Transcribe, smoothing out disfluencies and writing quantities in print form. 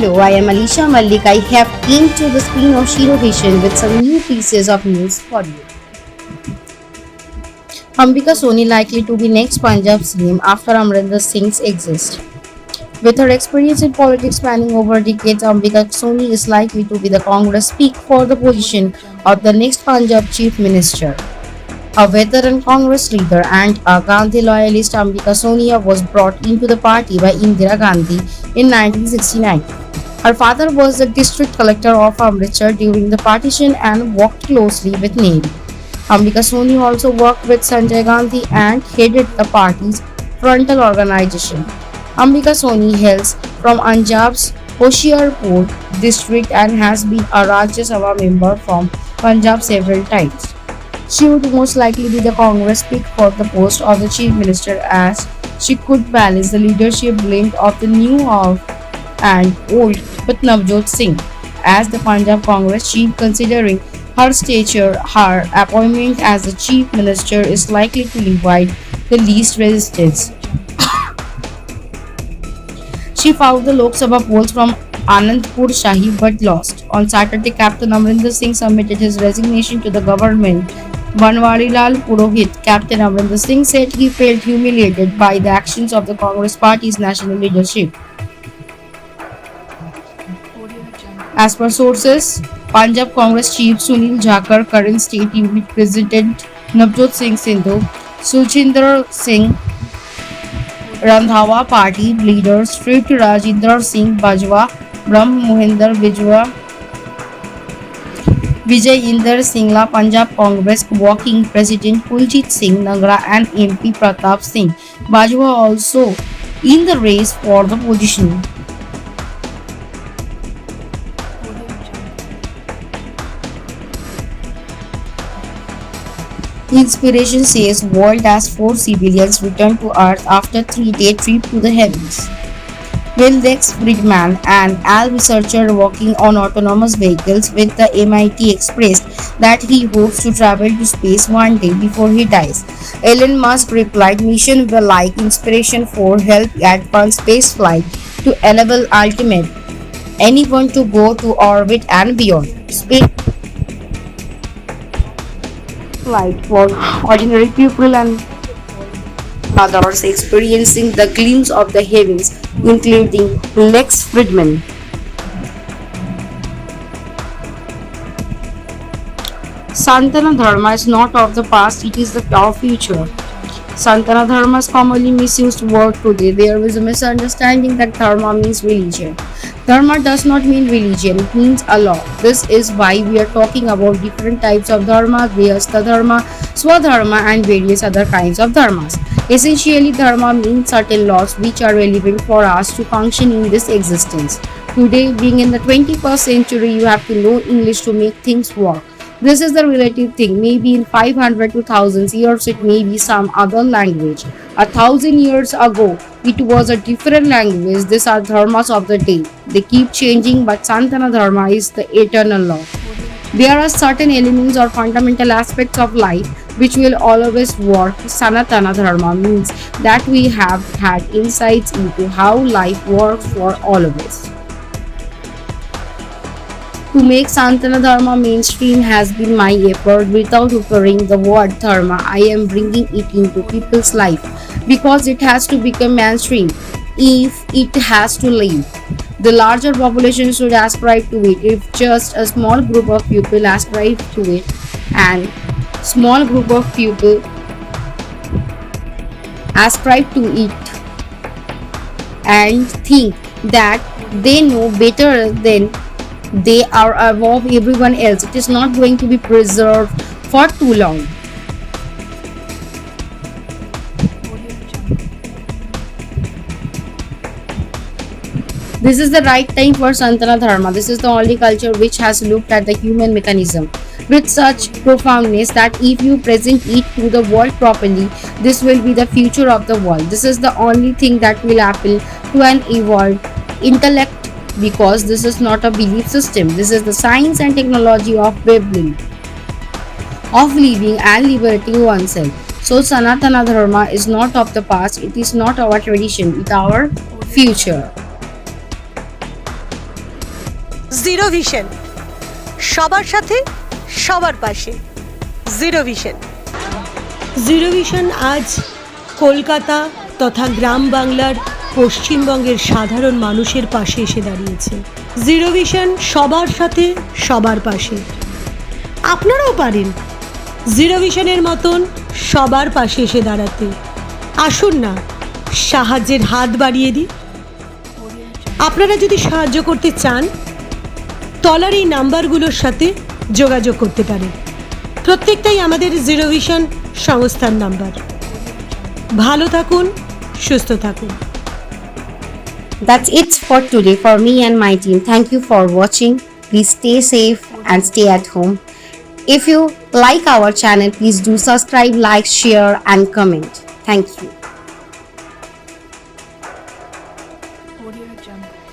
Hello, I am Alisha Malik. I have came to the screen of Shiro Vision with some new pieces of news for you. Ambika Soni likely to be next Punjab CM after Amrinder Singh's exit. With her experience in politics spanning over decades, Ambika Soni is likely to be the Congress pick for the position of the next Punjab Chief Minister. A veteran Congress leader and a Gandhi loyalist, Ambika Sonia was brought into the party by Indira Gandhi in 1969. Her father was the district collector of Amritsar during the partition and worked closely with Nehru. Ambika Soni also worked with Sanjay Gandhi and headed the party's frontal organization. Ambika Soni hails from Punjab's Hoshiarpur district and has been a Rajya Sabha member from Punjab several times. She would most likely be the Congress pick for the post of the Chief Minister as she could balance the leadership blend of the new and old with Navjot Singh as the Punjab Congress chief. Considering her stature, her appointment as the Chief Minister is likely to divide the least resistance. She fought the Lok Sabha polls from Anandpur Sahib but lost. On Saturday, Captain Amrinder Singh submitted his resignation to the government. Banwarilal Purohit, Captain Amrinder Singh, said he felt humiliated by the actions of the Congress Party's national leadership. As per sources, Punjab Congress Chief Sunil Jakhar, current State Unit President Navjot Singh Sindhu, Suchinder Singh Randhawa Party leaders Sri Rajinder Singh Bajwa, Brahm Mohinder Vijay Inder Singla, Punjab Congress Working President Kuljit Singh Nangra and MP Pratap Singh Bajwa also in the race for the position. Inspiration says world as 4 civilians return to Earth after 3-day trip to the heavens. Will Lex Fridman, an AL researcher working on autonomous vehicles with the MIT, expressed that he hopes to travel to space one day before he dies. Elon Musk replied, "Mission will like inspiration for help advance space flight to enable ultimate anyone to go to orbit and beyond. Space flight for ordinary people and others experiencing the glimpse of the heavens, including Lex Fridman." Santana Dharma is not of the past, it is our future. Santana Dharma is commonly misused word today. There is a misunderstanding that Dharma means religion. Dharma does not mean religion, it means a law. This is why we are talking about different types of Dharma, Grihastha Dharma, Swadharma and various other kinds of Dharmas. Essentially, Dharma means certain laws which are relevant for us to function in this existence. Today, being in the 21st century, you have to know English to make things work. This is the relative thing. Maybe in 500 to 1000 years it may be some other language. 1000 years ago it was a different language. These are dharmas of the day. They keep changing, but Santana Dharma is the eternal law. There are certain elements or fundamental aspects of life which will always work. Sanatana Dharma means that we have had insights into how life works for all of us. To make Santana Dharma mainstream has been my effort. Without offering the word Dharma, I am bringing it into people's life because it has to become mainstream if it has to live. The larger population should ascribe to it. If just a small group of people ascribe to it and small group of people ascribe to it and think that they know better than they are above everyone else, it is not going to be preserved for too long. This is the right time for Santana Dharma. This is the only culture which has looked at the human mechanism with such profoundness that if you present it to the world properly, this will be the future of the world. This is the only thing that will appeal to an evolved intellect, because this is not a belief system. This is the science and technology of living and liberating oneself. So Sanatana Dharma is not of the past, it is not our tradition, it is our future. Zero vision, সবার সাথে সবার পাশে। Zero vision. Zero vision আজ কলকাতা তথা গ্রাম বাংলার পশ্চিমবঙ্গের সাধারণ মানুষের পাশে এসে দাঁড়িয়েছে। জিরো ভিশন সবার সাথে সবার পাশে। আপনারাও পারেন জিরো ভিশনের মতন সবার পাশে এসে দাঁড়াতে। আসুন না, সাহায্যের হাত বাড়িয়ে দিই। আপনারা যদি সাহায্য করতে চান, তলার এই নাম্বারগুলোর সাথে যোগাযোগ করতে পারেন। প্রত্যেকটাই আমাদের জিরো ভিশন সংস্থার নাম্বার। ভালো থাকুন, সুস্থ থাকুন। That's it for today for me and my team. Thank you for watching. Please stay safe and stay at home. If you like our channel, please do subscribe, like, share and comment. Thank you. Audio Jungle.